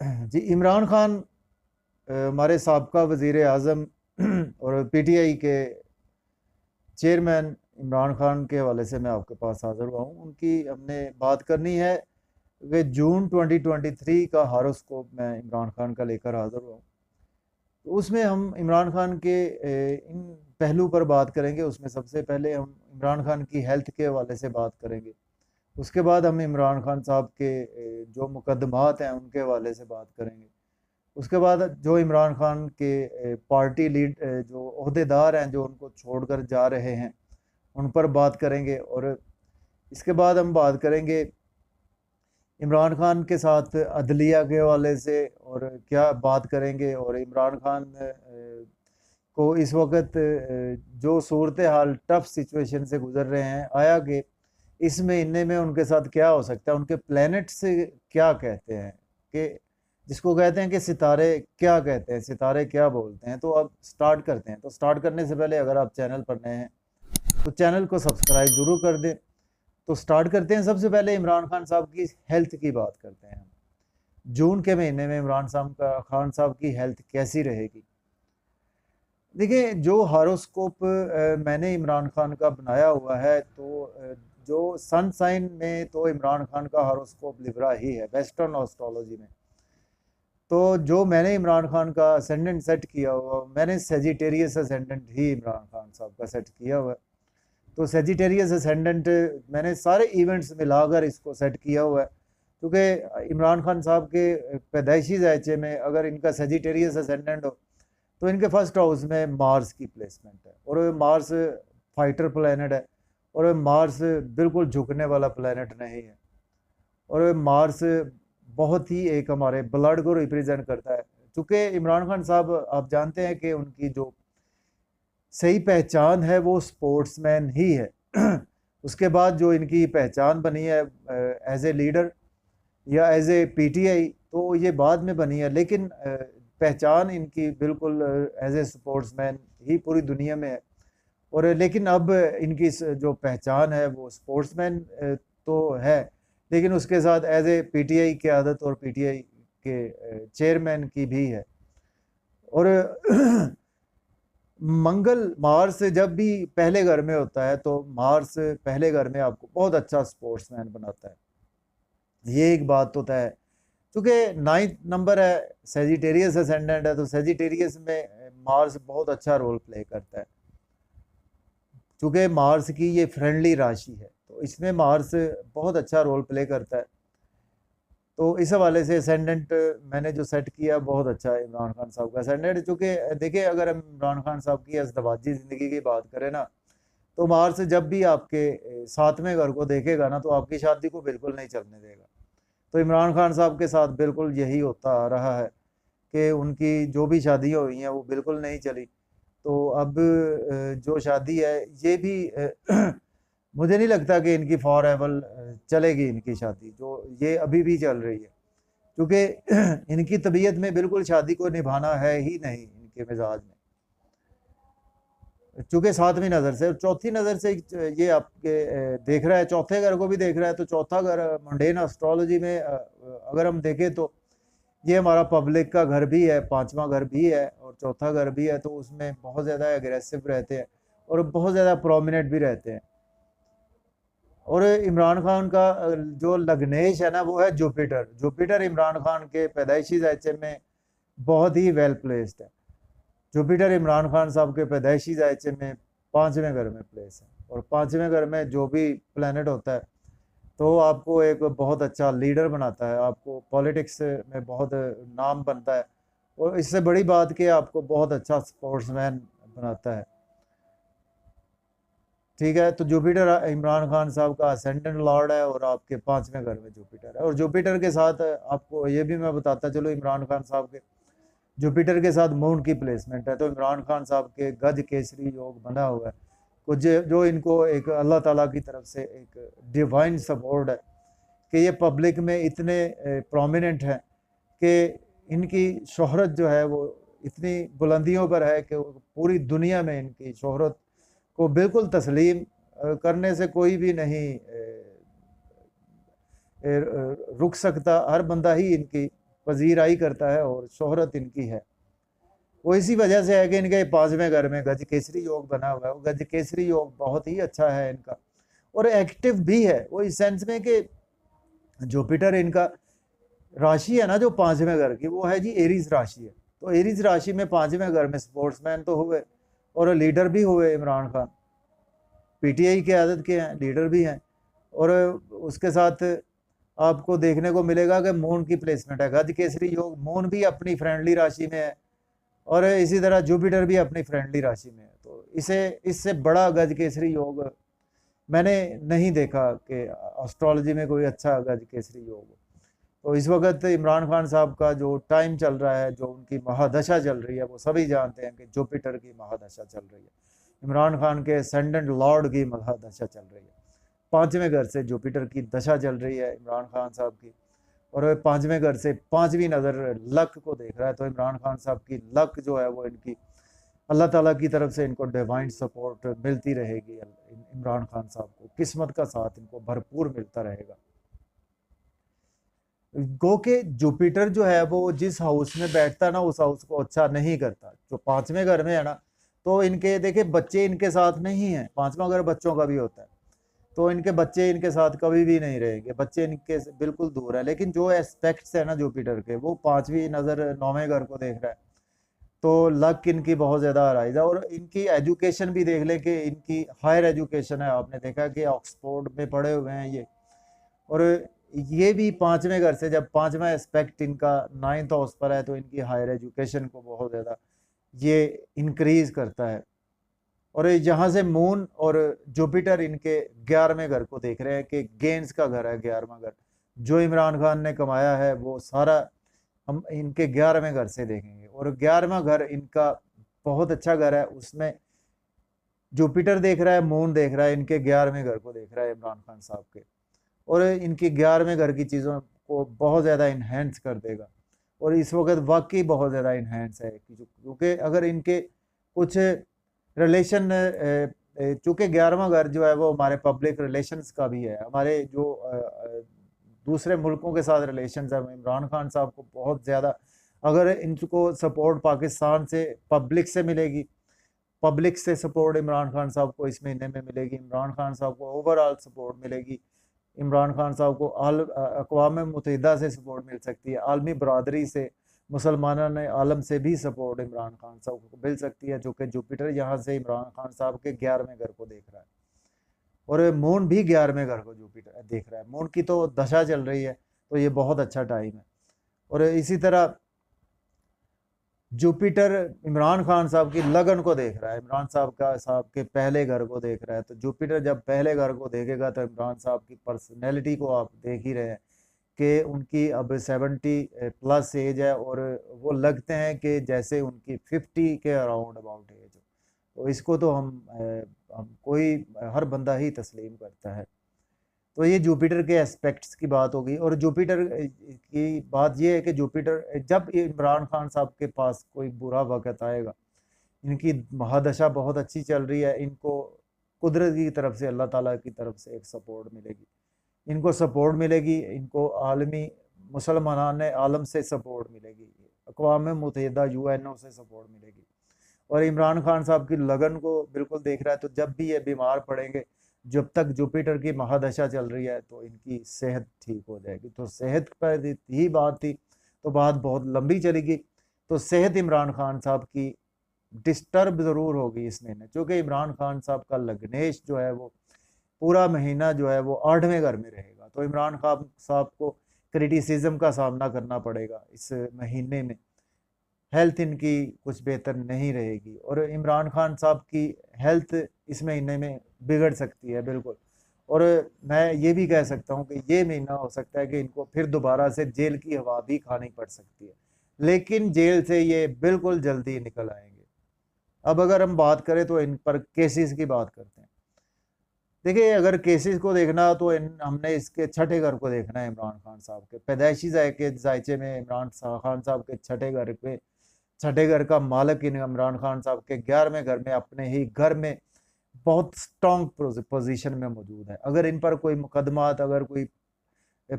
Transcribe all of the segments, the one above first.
जी, इमरान खान हमारे साबका वज़ीर आज़म और पीटीआई के चेयरमैन इमरान खान के हवाले से मैं आपके पास हाज़िर हुआ हूँ। उनकी हमने बात करनी है कि जून 2023 का हॉरोस्कोप मैं इमरान खान का लेकर हाज़िर हुआ हूँ। तो उसमें हम इमरान खान के इन पहलू पर बात करेंगे। उसमें सबसे पहले हम इमरान खान की हेल्थ के हवाले से बात करेंगे। उसके बाद हम इमरान खान साहब के जो मुकदमात हैं उनके हवाले से बात करेंगे। उसके बाद जो इमरान खान के पार्टी लीड जो ओहदेदार हैं जो उनको छोड़कर जा रहे हैं उन पर बात करेंगे। और इसके बाद हम बात करेंगे इमरान खान के साथ अदलिया के हवाले से और क्या बात करेंगे। और इमरान खान को इस वक्त जो सूरत हाल टफ सिचुएशन से गुजर रहे हैं, आया कि इस महीने में उनके साथ क्या हो सकता है, उनके प्लैनेट से क्या कहते हैं कि जिसको कहते हैं कि सितारे क्या कहते हैं, सितारे क्या बोलते हैं। तो अब स्टार्ट करते हैं। तो स्टार्ट करने से पहले अगर आप चैनल पर नए हैं तो चैनल को सब्सक्राइब जरूर कर दें। तो स्टार्ट करते हैं। सबसे पहले इमरान खान साहब की हेल्थ की बात करते हैं। जून के महीने में इमरान खान साहब की हेल्थ कैसी रहेगी। देखिए, जो हारोस्कोप मैंने इमरान खान का बनाया हुआ है, तो जो सन साइन में तो इमरान खान का हारोस्कोप लिब्रा ही है वेस्टर्न एस्ट्रोलॉजी में। तो जो मैंने इमरान खान का असेंडेंट सेट किया हुआ, मैंने सेजिटेरियस असेंडेंट ही इमरान खान साहब का सेट किया हुआ है। तो सेजिटेरियस असेंडेंट मैंने सारे इवेंट्स मिलाकर इसको सेट किया हुआ है, क्योंकि इमरान खान साहब के पैदाइशी ज़ायचे में अगर इनका सेजिटेरियस असेंडेंट हो तो इनके फर्स्ट हाउस में मार्स की प्लेसमेंट है। और मार्स फाइटर प्लैनेट है और मार्स बिल्कुल झुकने वाला प्लैनेट नहीं है। और मार्स बहुत ही एक हमारे ब्लड को रिप्रेजेंट करता है। चूँकि इमरान खान साहब आप जानते हैं कि उनकी जो सही पहचान है वो स्पोर्ट्समैन ही है। उसके बाद जो इनकी पहचान बनी है एज ए लीडर या एज ए पीटीआई, तो ये बाद में बनी है। लेकिन पहचान इनकी बिल्कुल एज ए स्पोर्ट्समैन ही पूरी दुनिया में है। और लेकिन अब इनकी जो पहचान है वो स्पोर्ट्समैन तो है, लेकिन उसके साथ एज ए पीटीआई की आदत और पीटीआई के चेयरमैन की भी है। और मंगल मार्स जब भी पहले घर में होता है तो मार्स पहले घर में आपको बहुत अच्छा स्पोर्ट्समैन बनाता है, ये एक बात तो तय है। क्योंकि 9th नंबर है, सेजिटेरियस असेंडेंट है, तो सेजिटेरियस में मार्स बहुत अच्छा रोल प्ले करता है। चूँकि मार्स की ये फ्रेंडली राशि है तो इसमें मार्स बहुत अच्छा रोल प्ले करता है। तो इस हवाले से असेंडेंट मैंने जो सेट किया बहुत अच्छा है इमरान खान साहब का असेंडेंट। चूँकि देखिए, अगर हम इमरान खान साहब की अज़दवाजी ज़िंदगी की बात करें ना, तो मार्स जब भी आपके 7वें घर को देखेगा ना तो आपकी शादी को बिल्कुल नहीं चलने देगा। तो इमरान खान साहब के साथ बिल्कुल यही होता आ रहा है कि उनकी जो भी शादियाँ हुई हैं वो बिल्कुल नहीं चली। तो अब जो शादी है ये भी मुझे नहीं लगता कि इनकी फॉर एवर चलेगी इनकी शादी, जो ये अभी भी चल रही है। क्योंकि इनकी तबीयत में बिल्कुल शादी को निभाना है ही नहीं इनके मिजाज में। चूँकि 7वीं नज़र से, चौथी नज़र से ये आपके देख रहा है, चौथे घर को भी देख रहा है। तो चौथा घर मंडेन एस्ट्रोलॉजी में अगर हम देखें तो ये हमारा पब्लिक का घर भी है, 5वां घर भी है और चौथा घर भी है। तो उसमें बहुत ज़्यादा एग्रेसिव रहते हैं और बहुत ज़्यादा प्रोमिनेंट भी रहते हैं। और इमरान खान का जो लग्नेश है ना वो है जुपिटर। जुपिटर इमरान खान के पैदाइशी ज़ायचे में बहुत ही वेल प्लेस्ड है। जुपिटर इमरान खान साहब के पैदाइशी ज़ायचे में 5वें घर में प्लेस है। और 5वें घर में जो भी प्लेनेट होता है तो आपको एक बहुत अच्छा लीडर बनाता है, आपको पॉलिटिक्स में बहुत नाम बनता है। और इससे बड़ी बात कि आपको बहुत अच्छा स्पोर्ट्समैन बनाता है। ठीक है, तो जुपिटर इमरान खान साहब का असेंडेंट लॉर्ड है और आपके 5वें घर में जुपिटर है। और जुपिटर के साथ आपको ये भी मैं बताता चलो, इमरान खान साहब के जुपिटर के साथ मून की प्लेसमेंट है। तो इमरान खान साहब के गज केसरी योग बना हुआ है, कुछ जो इनको एक अल्लाह ताला की तरफ से एक डिवाइन सपोर्ट है कि ये पब्लिक में इतने प्रोमिनेंट हैं कि इनकी शोहरत जो है वो इतनी बुलंदियों पर है कि पूरी दुनिया में इनकी शोहरत को बिल्कुल तस्लीम करने से कोई भी नहीं रुक सकता। हर बंदा ही इनकी पजीराई करता है और शोहरत इनकी है। वो इसी वजह से है कि इनके 5वें घर में गज केसरी योग बना हुआ है। वो गज केसरी योग बहुत ही अच्छा है इनका, और एक्टिव भी है वो इस सेंस में कि जुपिटर इनका राशि है ना जो 5वें घर की, वो है जी एरीज राशि है। तो एरीज राशि में 5वें घर में स्पोर्ट्समैन तो हुए और लीडर भी हुए। इमरान खान पीटीआई की आदत के हैं, लीडर भी हैं। और उसके साथ आपको देखने को मिलेगा कि मून की प्लेसमेंट है, गज केसरी योग, मून भी अपनी फ्रेंडली राशि में है और इसी तरह जुपिटर भी अपनी फ्रेंडली राशि में है। तो इसे इससे बड़ा गज केसरी योग मैंने नहीं देखा कि एस्ट्रोलॉजी में कोई अच्छा गज केसरी योग हो। तो इस वक्त इमरान खान साहब का जो टाइम चल रहा है, जो उनकी महादशा चल रही है, वो सभी जानते हैं कि जुपिटर की महादशा चल रही है। इमरान खान के असेंडेंट लॉर्ड की महादशा चल रही है। 5वें घर से जुपिटर की दशा चल रही है इमरान खान साहब की, और 5वें घर से 5वीं नज़र लक को देख रहा है। तो इमरान खान साहब की लक जो है वो इनकी अल्लाह ताला की तरफ से इनको डिवाइन सपोर्ट मिलती रहेगी। इमरान खान साहब को किस्मत का साथ इनको भरपूर मिलता रहेगा। गो के जुपिटर जो है वो जिस हाउस में बैठता है ना, उस हाउस को अच्छा नहीं करता। जो 5वें घर में है ना, तो इनके देखिए बच्चे इनके साथ नहीं है। 5वां घर बच्चों का भी होता है, तो इनके बच्चे इनके साथ कभी भी नहीं रहेंगे, बच्चे इनके से बिल्कुल दूर है। लेकिन जो एस्पेक्ट्स है ना जुपिटर के, वो 5वीं नज़र 9वें घर को देख रहा है, तो लक इनकी बहुत ज़्यादा राइज है। और इनकी एजुकेशन भी देख लें कि इनकी हायर एजुकेशन है। आपने देखा कि ऑक्सफोर्ड में पढ़े हुए हैं ये, और ये भी 5वें घर से, जब 5वां एस्पेक्ट इनका 9th हाउस पर है, तो इनकी हायर एजुकेशन को बहुत ज़्यादा ये इंक्रीज करता है। और यहाँ से मून और जुपिटर इनके 11वें घर को देख रहे हैं कि गेंस का घर है 11वां घर। जो इमरान खान ने कमाया है वो सारा हम इनके 11वें घर से देखेंगे। और 11वां घर इनका बहुत अच्छा घर है, उसमें जुपिटर देख रहा है, मून देख रहा है, इनके 11वें घर को देख रहा है इमरान खान साहब के, और इनकी 11वें घर की चीज़ों को बहुत ज़्यादा इन्हेंस कर देगा। और इस वक्त वाकई बहुत ज़्यादा इन्हेंस है, क्योंकि अगर इनके कुछ रिलेशन, चूँकि 11वां घर जो है वो हमारे पब्लिक रिलेशंस का भी है, हमारे जो दूसरे मुल्कों के साथ रिलेशंस है। इमरान खान साहब को बहुत ज़्यादा, अगर इनको सपोर्ट पाकिस्तान से पब्लिक से मिलेगी, पब्लिक से सपोर्ट इमरान खान साहब को इस महीने में मिलेगी, इमरान खान साहब को ओवरऑल सपोर्ट मिलेगी, इमरान खान साहब को अक़वाम मुत्तहिदा से सपोर्ट मिल सकती है, आलमी बरादरी से, मुसलमानों ने आलम से भी सपोर्ट इमरान खान साहब को मिल सकती है, जो कि जुपिटर यहाँ से इमरान खान साहब के 11वें घर को देख रहा है। और मून भी 11वें घर को जुपिटर देख रहा है। मून की तो दशा चल रही है, तो ये बहुत अच्छा टाइम है। और इसी तरह जुपिटर इमरान खान साहब की लगन को देख रहा है, इमरान साहब के पहले घर को देख रहा है। तो जुपिटर जब पहले घर को देखेगा तो इमरान साहब की पर्सनैलिटी को आप देख ही रहे हैं कि उनकी अब 70 प्लस एज है, और वो लगते हैं कि जैसे उनकी 50 के अराउंड अबाउट एज हो। तो इसको तो हम कोई हर बंदा ही तस्लीम करता है। तो ये जुपिटर के एस्पेक्ट्स की बात होगी। और जुपिटर की बात ये है कि जुपिटर जब इमरान खान साहब के पास कोई बुरा वक्त आएगा, इनकी महादशा बहुत अच्छी चल रही है, इनको कुदरत की तरफ से, अल्लाह ताला की तरफ से एक सपोर्ट मिलेगी, इनको सपोर्ट मिलेगी, इनको आलमी मुसलमान आलम से सपोर्ट मिलेगी, अक़वाम मुत्तहिदा यूएनओ से सपोर्ट मिलेगी। और इमरान खान साहब की लगन को बिल्कुल देख रहा है। तो जब भी ये बीमार पड़ेंगे, जब तक जुपिटर की महादशा चल रही है, तो इनकी सेहत ठीक हो जाएगी। तो सेहत पर ही बात थी, तो बात बहुत लंबी चलेगी। तो सेहत इमरान खान साहब की डिस्टर्ब ज़रूर होगी इस महीने, क्योंकि इमरान खान साहब का लग्नेश जो है वो पूरा महीना जो है वो 8वें घर में रहेगा। तो इमरान खान साहब को क्रिटिसिज्म का सामना करना पड़ेगा इस महीने में। हेल्थ इनकी कुछ बेहतर नहीं रहेगी, और इमरान खान साहब की हेल्थ इस महीने में बिगड़ सकती है बिल्कुल। और मैं ये भी कह सकता हूँ कि ये महीना हो सकता है कि इनको फिर दोबारा से जेल की हवा भी खानी पड़ सकती है, लेकिन जेल से ये बिल्कुल जल्दी निकल आएंगे। अब अगर हम बात करें तो इन पर केसेस की बात करते हैं। देखिए, अगर केसेस को देखना तो हमने इसके 6ठे घर को देखना है। इमरान खान साहब के पैदाइशी जायचे में इमरान खान साहब के 6ठे घर पे, 6ठे घर का मालिक इमरान खान साहब के 11वें घर में, अपने ही घर में बहुत स्ट्रॉन्ग पोजीशन में मौजूद है। अगर इन पर कोई मुकदमात, अगर कोई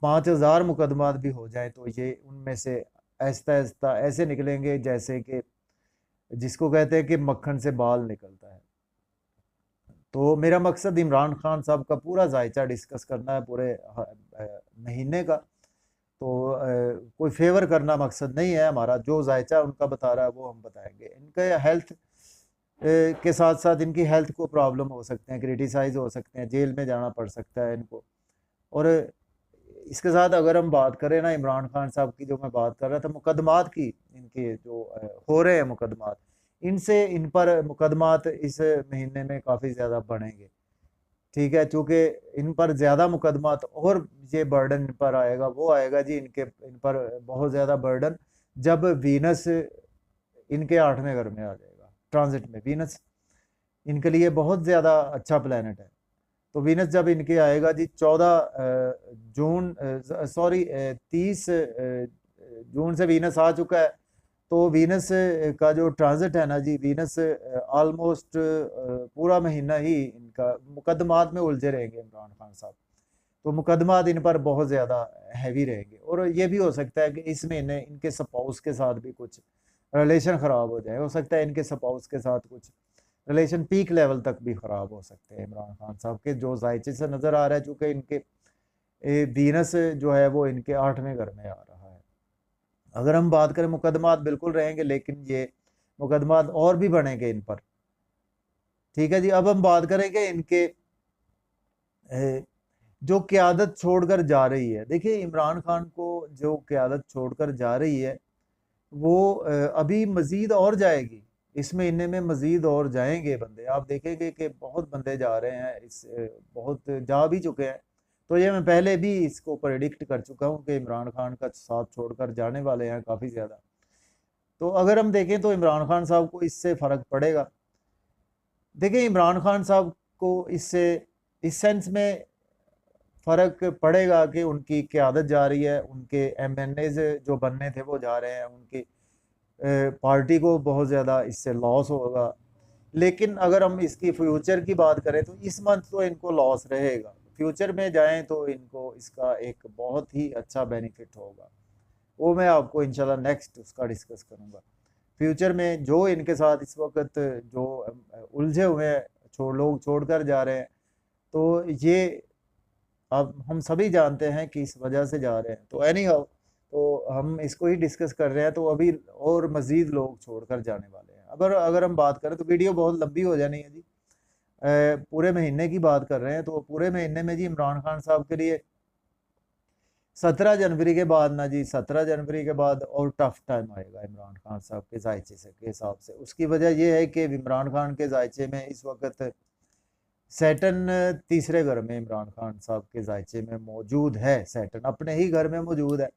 5000 मुकदमात भी हो जाए, तो ये उनमें से आहिस्ता आहिस्ता ऐसे निकलेंगे जैसे कि जिसको कहते हैं कि मक्खन से बाल निकलता है। तो मेरा मकसद इमरान खान साहब का पूरा जायचा डिस्कस करना है पूरे महीने का। तो कोई फेवर करना मकसद नहीं है हमारा, जो जायचा उनका बता रहा है वो हम बताएंगे। इनके हेल्थ के साथ साथ इनकी हेल्थ को प्रॉब्लम हो सकते हैं, क्रिटिसाइज हो सकते हैं, जेल में जाना पड़ सकता है इनको। और इसके साथ अगर हम बात करें ना इमरान खान साहब की, जो मैं बात कर रहा था मुकदमात की, इनके जो हो रहे हैं मुकदमात, इनसे इन पर मुकदमात इस महीने में काफ़ी ज़्यादा बढ़ेंगे। ठीक है, चूँकि इन पर ज़्यादा मुकदमात और ये बर्डन इन पर आएगा, वो आएगा जी इन पर बहुत ज़्यादा बर्डन जब वीनस इनके 8वें घर में आ जाएगा ट्रांजिट में। वीनस इनके लिए बहुत ज़्यादा अच्छा प्लैनेट है। तो वीनस जब इनके आएगा जी 30 जून से वीनस आ चुका है। तो वीनस का जो ट्रांजिट है ना जी, वीनस ऑलमोस्ट पूरा महीना ही इनका मुकदमात में उलझे रहेंगे इमरान खान साहब। तो मुकदमात इन पर बहुत ज़्यादा हैवी रहेंगे। और ये भी हो सकता है कि इस महीने इनके स्पाउस के साथ भी कुछ रिलेशन ख़राब हो जाए। हो सकता है इनके स्पाउस के साथ कुछ रिलेशन पीक लेवल तक भी ख़राब हो सकते हैं इमरान खान साहब के, जो जायचे से नज़र आ रहा है। चूँकि इनके वीनस जो है वो इनके 8वें घर में आ रहा है। अगर हम बात करें, मुकदमात बिल्कुल रहेंगे, लेकिन ये मुकदमात और भी बढ़ेंगे इन पर। ठीक है जी, अब हम बात करेंगे इनके जो क़यादत छोड़कर जा रही है। देखिए इमरान खान को जो क़यादत छोड़कर जा रही है वो अभी मज़ीद और जाएगी। इस महीने में मज़ीद और जाएंगे बंदे। आप देखेंगे कि बहुत बंदे जा रहे हैं, बहुत जा भी चुके हैं। तो ये मैं पहले भी इसको प्रेडिक्ट कर चुका हूँ कि इमरान खान का साथ छोड़कर जाने वाले हैं काफ़ी ज़्यादा। तो अगर हम देखें तो इमरान खान साहब को इससे फ़र्क पड़ेगा। देखिए इमरान खान साहब को इससे इस सेंस में फ़र्क पड़ेगा कि उनकी क़यादत जा रही है, उनके एमएनएज़ जो बनने थे वो जा रहे हैं, उनकी पार्टी को बहुत ज़्यादा इससे लॉस होगा। लेकिन अगर हम इसकी फ्यूचर की बात करें तो इस मंथ तो इनको लॉस रहेगा। फ्यूचर में जाएं तो इनको इसका एक बहुत ही अच्छा बेनिफिट होगा। वो मैं आपको इंशाल्लाह नेक्स्ट उसका डिस्कस करूँगा। फ्यूचर में जो इनके साथ इस वक्त जो उलझे हुए हैं, लोग छोड़कर जा रहे हैं, तो ये अब हम सभी जानते हैं कि इस वजह से जा रहे हैं। तो एनी हाउ, तो हम इसको ही डिस्कस कर रहे हैं। तो अभी और मज़ीद लोग छोड़कर जाने वाले हैं। अगर हम बात करें तो वीडियो बहुत लंबी हो जानी है जी। पूरे महीने की बात कर रहे हैं, तो पूरे महीने में जी इमरान खान साहब के लिए 17 जनवरी के बाद ना जी, 17 जनवरी के बाद और टफ टाइम आएगा इमरान खान साहब के जायचे से के हिसाब से। उसकी वजह यह है कि इमरान खान के जायचे में इस वक्त सैटर्न तीसरे घर में इमरान खान साहब के जायचे में मौजूद है। सैटर्न अपने ही घर में मौजूद है।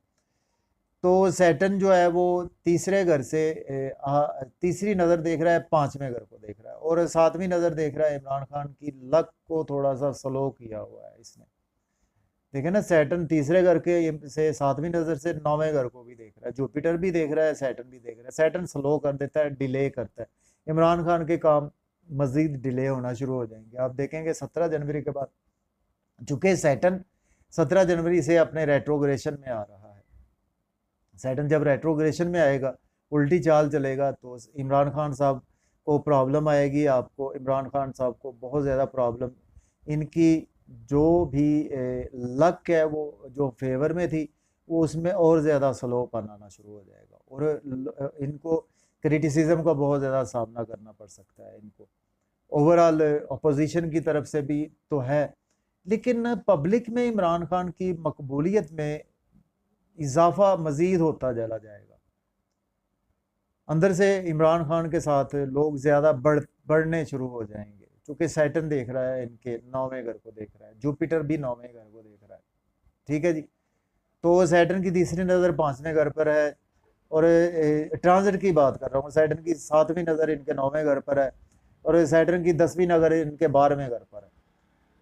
तो सैटर्न जो है वो तीसरे घर से तीसरी नज़र देख रहा है, 5वें घर को देख रहा है, और 7वीं नज़र देख रहा है। इमरान खान की लक को थोड़ा सा स्लो किया हुआ है इसने। देखे ना, सैटर्न तीसरे घर के से 7वीं नज़र से 9वें घर को भी देख रहा है। जुपिटर भी देख रहा है, सैटर्न भी देख रहा है। सैटर्न स्लो कर देता है, डिले करता है। इमरान खान के काम मज़ीद डिले होना शुरू हो जाएंगे। आप देखेंगे 17 जनवरी के बाद, चूँकि सैटर्न 17 जनवरी से अपने रेट्रोग्रेशन में आ रहा है। सैटर्न जब रेट्रोग्रेशन में आएगा, उल्टी चाल चलेगा, तो इमरान खान साहब को प्रॉब्लम आएगी। आपको इमरान खान साहब को बहुत ज़्यादा प्रॉब्लम, इनकी जो भी लक है वो जो फेवर में थी वो उसमें और ज़्यादा स्लोपन आना शुरू हो जाएगा। और इनको क्रिटिसिज्म का बहुत ज़्यादा सामना करना पड़ सकता है इनको। ओवरऑल अपोजिशन की तरफ से भी तो है, लेकिन पब्लिक में इमरान खान की मकबूलियत में इजाफा मज़ीद होता चला जाएगा। अंदर से इमरान खान के साथ लोग ज़्यादा बढ़ने शुरू हो जाएंगे, क्योंकि सैटर्न देख रहा है इनके 9वें घर को देख रहा है, जुपिटर भी 9वें घर को देख रहा है। ठीक है जी, तो सैटर्न की तीसरी नज़र 5वें घर पर है। और ट्रांजिट की बात कर रहा हूँ, सैटर्न की 7वीं नज़र इनके 9वें घर पर है, और सैटर्न की 10वीं नज़र इनके 12वें घर पर है।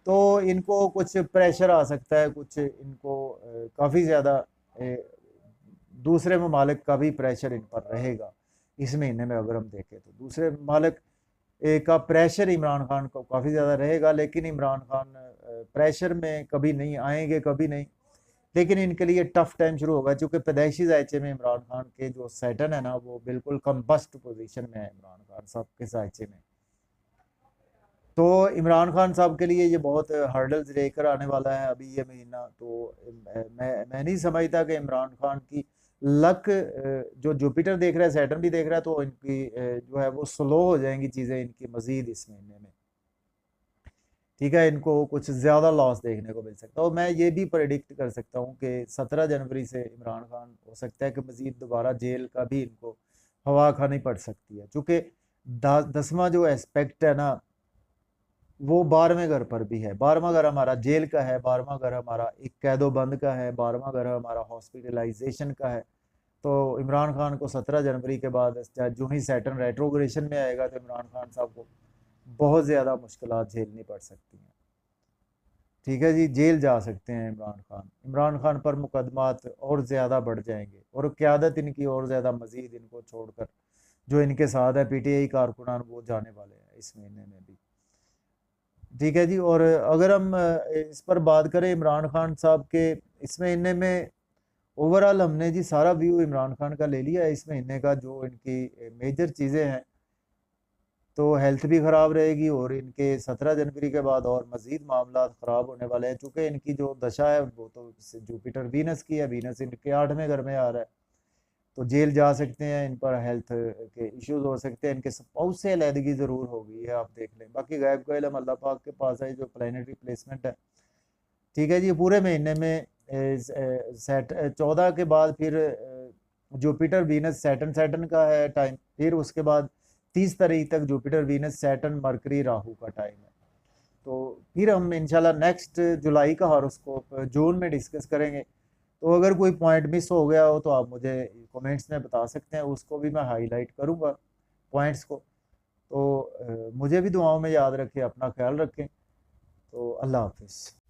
तो इनको कुछ प्रेशर आ सकता है, कुछ इनको काफ़ी ज़्यादा दूसरे ममालिक का भी प्रेशर इन पर रहेगा इस महीने में। अगर हम देखें तो दूसरे ममालिक का प्रेशर इमरान खान को काफ़ी ज़्यादा रहेगा, लेकिन इमरान खान प्रेशर में कभी नहीं आएंगे, कभी नहीं। लेकिन इनके लिए टफ टाइम शुरू होगा, क्योंकि पैदाइशी जायचे में इमरान खान के जो सैटर्न है ना, वो बिल्कुल कंबस्ट पोजीशन में है इमरान खान साहब के जायचे में। तो इमरान खान साहब के लिए ये बहुत हर्डल्स लेकर आने वाला है अभी ये महीना। तो मैं नहीं समझता कि इमरान खान की लक, जो जुपिटर देख रहा है, सैटर्न भी देख रहा है, तो इनकी जो है वो स्लो हो जाएंगी चीज़ें इनकी मजीद इस महीने में। ठीक है, इनको कुछ ज़्यादा लॉस देखने को मिल सकता है। और मैं ये भी प्रेडिक्ट कर सकता हूँ कि 17 जनवरी से इमरान खान हो सकता है कि मजीद दोबारा जेल का भी इनको हवा खानी पड़ सकती है, चूँकि 10वां जो एस्पेक्ट है ना, वो 12वें घर पर भी है। 12वां घर हमारा जेल का है, 12वां घर हमारा एक कैदो बंद का है, 12वां घर हमारा हॉस्पिटलाइजेशन का है। तो इमरान खान को 17 जनवरी के बाद जो ही सैटर्न रेट्रोग्रेशन में आएगा, तो इमरान खान साहब को बहुत ज़्यादा मुश्किलात झेलनी पड़ सकती हैं। ठीक है जी, जेल जा सकते हैं इमरान खान। इमरान खान पर मुकदमात और ज़्यादा बढ़ जाएंगे, और क़यादत इनकी और ज़्यादा मजीद इनको छोड़कर जो इनके साथ है पीटीआई कारकुनान, वो जाने वाले हैं इस महीने में भी। ठीक है जी। और अगर हम इस पर बात करें इमरान खान साहब के इस महीने में, ओवरऑल हमने जी सारा व्यू इमरान खान का ले लिया है इस महीने का। जो इनकी मेजर चीज़ें हैं, तो हेल्थ भी ख़राब रहेगी, और इनके 17 जनवरी के बाद और मज़ीद मामला ख़राब होने वाले हैं, चूँकि इनकी जो दशा है वो तो जुपिटर वीनस की है, वीनस इनके 8वें घर में आ रहा है। तो जेल जा सकते हैं, इन पर हेल्थ के इश्यूज हो सकते हैं, इनके स्पाउस से अलहदगी ज़रूर होगी, है आप देख लें। बाकी गायब का इल्म अल्लाह पाक के पास है, जो प्लानिटरी प्लेसमेंट है। ठीक है जी, पूरे महीने में सेट 14 के बाद फिर जुपिटर वीनस सैटर्न सैटर्न का है टाइम, फिर उसके बाद 30 तारीख तक Jupiter Venus Saturn mercury Rahu का टाइम है। तो फिर हम इंशाल्लाह नेक्स्ट जुलाई का हॉरोस्कोप जून में डिस्कस करेंगे। तो अगर कोई पॉइंट मिस हो गया हो तो आप मुझे कमेंट्स में बता सकते हैं, उसको भी मैं हाईलाइट करूँगा पॉइंट्स को। तो मुझे भी दुआओं में याद रखें, अपना ख्याल रखें। तो अल्लाह हाफिज़।